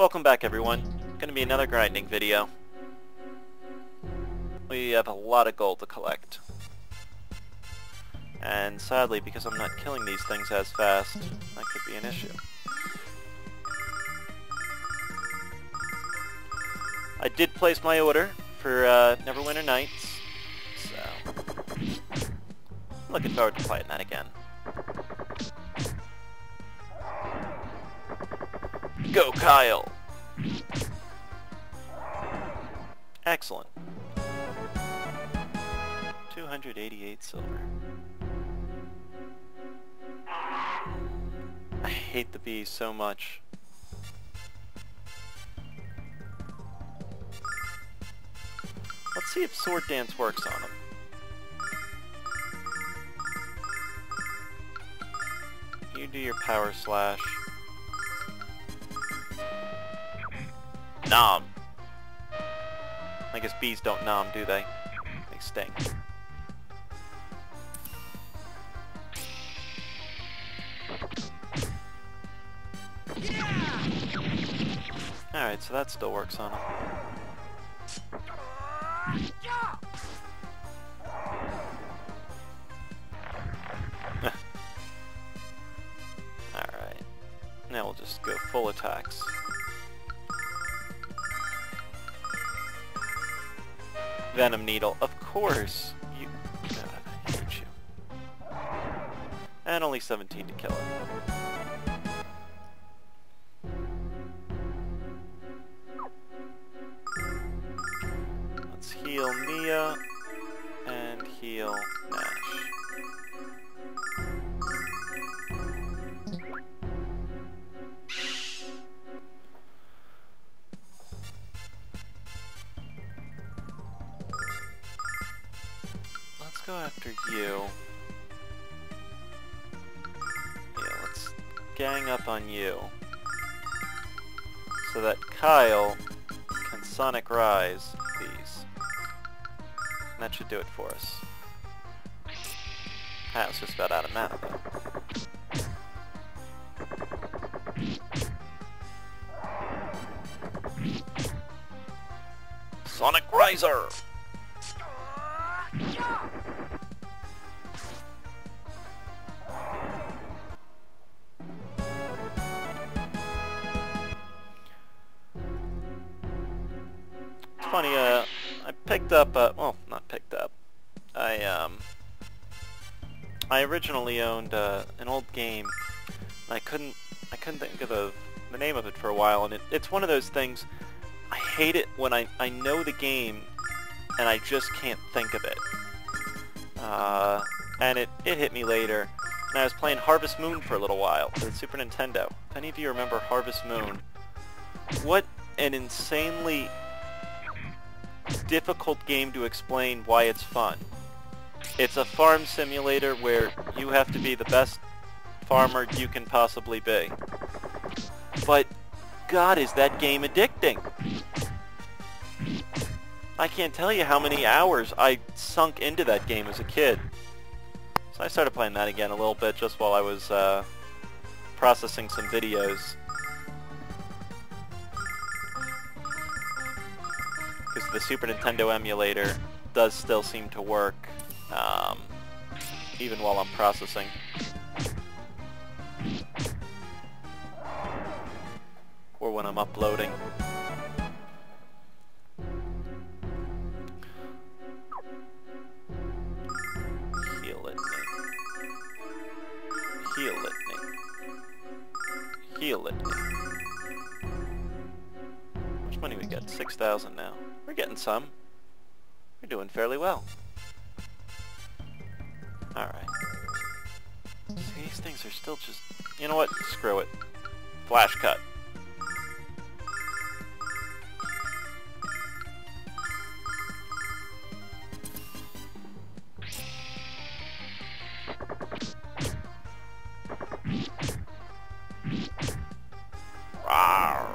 Welcome back, everyone. Gonna be another grinding video. We have a lot of gold to collect. And sadly, because I'm not killing these things as fast, that could be an issue. I did place my order for Neverwinter Nights, so I'm looking forward to playing that again. Go, Kyle! Excellent. 288 silver. I hate the bees so much. Let's see if Sword Dance works on them. You do your power slash. Nom! I guess bees don't nom, do they? They sting. Alright, so that still works on them. Alright. Now we'll just go full attacks. Venom Needle, of course! You... God, I hate you. And only 17 to kill it. Let's heal Mia, and heal Nash. Go after you. Yeah, let's gang up on you. So that Kyle can Sonic Rise these. And that should do it for us. I was just about out of mana though. Sonic Riser! Funny, I picked up, well, not picked up. I originally owned an old game, and I couldn't think of the name of it for a while, and it's one of those things. I hate it when I know the game, and I just can't think of it. And it hit me later, and I was playing Harvest Moon for a little while for the Super Nintendo. If any of you remember Harvest Moon, what an insanely difficult game to explain why it's fun. It's a farm simulator where you have to be the best farmer you can possibly be. But God, is that game addicting! I can't tell you how many hours I sunk into that game as a kid. So I started playing that again a little bit just while I was processing some videos. Because the Super Nintendo emulator does still seem to work, even while I'm processing. Or when I'm uploading. Heal it, Nick. Heal it, Nick. Heal it, Nick. How much money we got? 6,000 now. We're getting some. We're doing fairly well. Alright. See, these things are still just... You know what? Screw it. Flash cut. Rawr.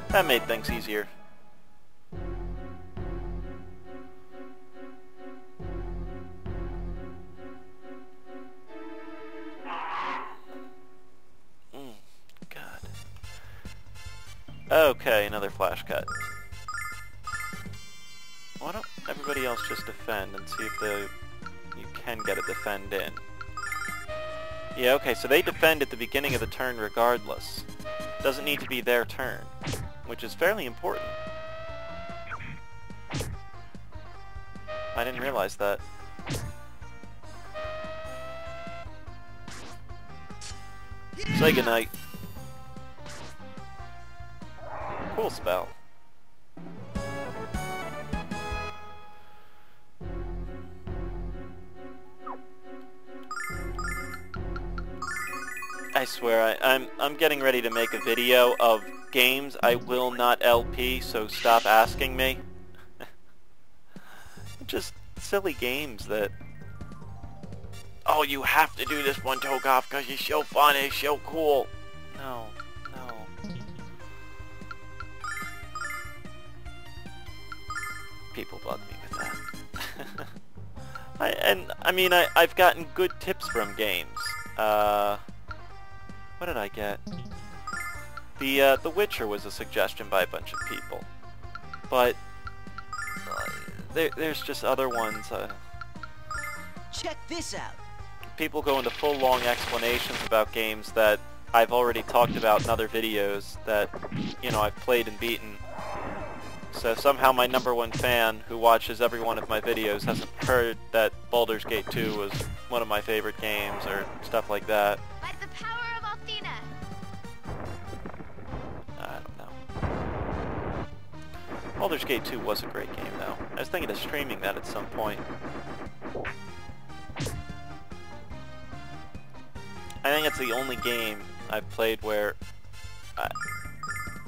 That made things easier. Okay, another flash cut. Why don't everybody else just defend and see if you can get a defend in. Yeah, okay, so they defend at the beginning of the turn regardless. Doesn't need to be their turn, which is fairly important. I didn't realize that. Say goodnight. Cool spell. I swear, I'm getting ready to make a video of games I will not LP, so stop asking me. Just silly games that... Oh, you have to do this one, Togoff, because you're so fun, it's so cool. No, no. People bug me with that. I've gotten good tips from games. What did I get? The Witcher was a suggestion by a bunch of people. But there's just other ones. Check this out. People go into full long explanations about games that I've already talked about in other videos that, you know, I've played and beaten. So somehow my #1 fan who watches every one of my videos hasn't heard that Baldur's Gate 2 was one of my favorite games or stuff like that. By the power of Althena. I don't know. Baldur's Gate 2 was a great game though. I was thinking of streaming that at some point. I think it's the only game I've played where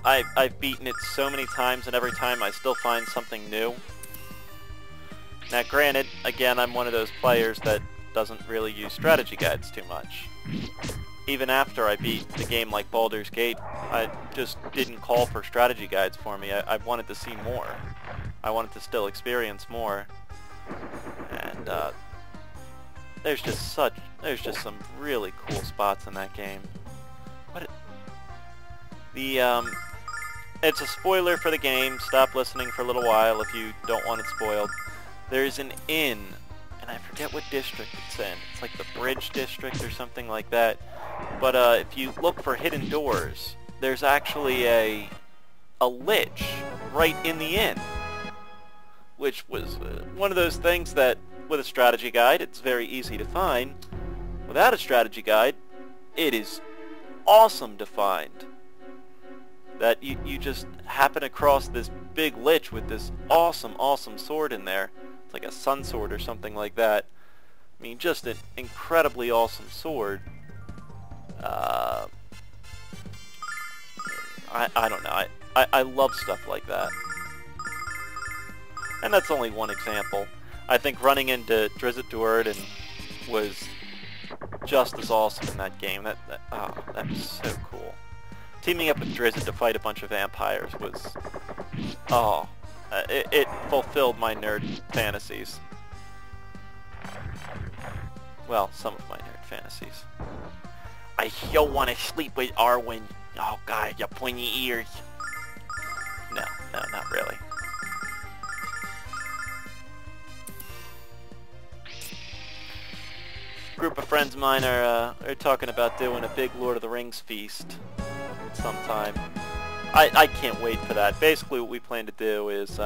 I've beaten it so many times, and every time I still find something new. Now granted, again, I'm one of those players that doesn't really use strategy guides too much. Even after I beat the game like Baldur's Gate, I just didn't call for strategy guides for me. I wanted to see more. I wanted to still experience more. And there's just some really cool spots in that game. It's a spoiler for the game. Stop listening for a little while if you don't want it spoiled. There's an inn, and I forget what district it's in. It's like the Bridge District or something like that. But if you look for hidden doors, there's actually a lich right in the inn, which was one of those things that, with a strategy guide, it's very easy to find. Without a strategy guide, it is awesome to find. That you just happen across this big lich with this awesome sword in there. It's like a sun sword or something like that. I mean, just an incredibly awesome sword. I don't know. I love stuff like that. And that's only one example. I think running into Drizzt Do'Urden was just as awesome in that game. That was so cool. Teaming up with Drizzt to fight a bunch of vampires was... it fulfilled my nerd fantasies. Well, some of my nerd fantasies. I so want to sleep with Arwen. Oh god, your pointy ears. No, not really. A group of friends of mine are talking about doing a big Lord of the Rings feast sometime. I can't wait for that. Basically what we plan to do is,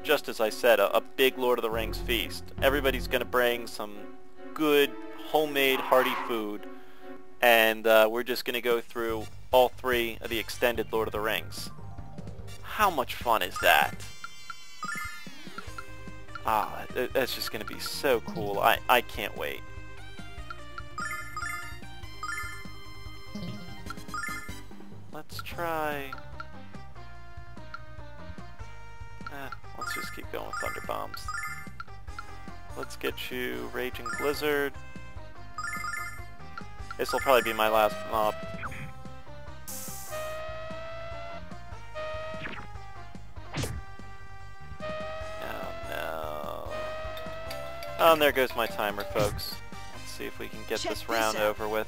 just as I said, a big Lord of the Rings feast. Everybody's going to bring some good, homemade, hearty food, and we're just going to go through all 3 of the extended Lord of the Rings. How much fun is that? That's just going to be so cool. I can't wait. Let's try... let's just keep going with Thunder Bombs. Let's get you Raging Blizzard. This will probably be my last mob. Oh, and there goes my timer, folks. Let's see if we can get this round over with.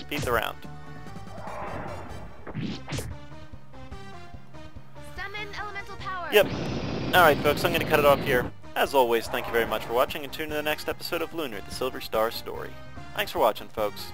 beat the round. Summon elemental power. Yep. Alright folks, I'm going to cut it off here. As always, thank you very much for watching, and tune in to the next episode of Lunar, the Silver Star Story. Thanks for watching, folks.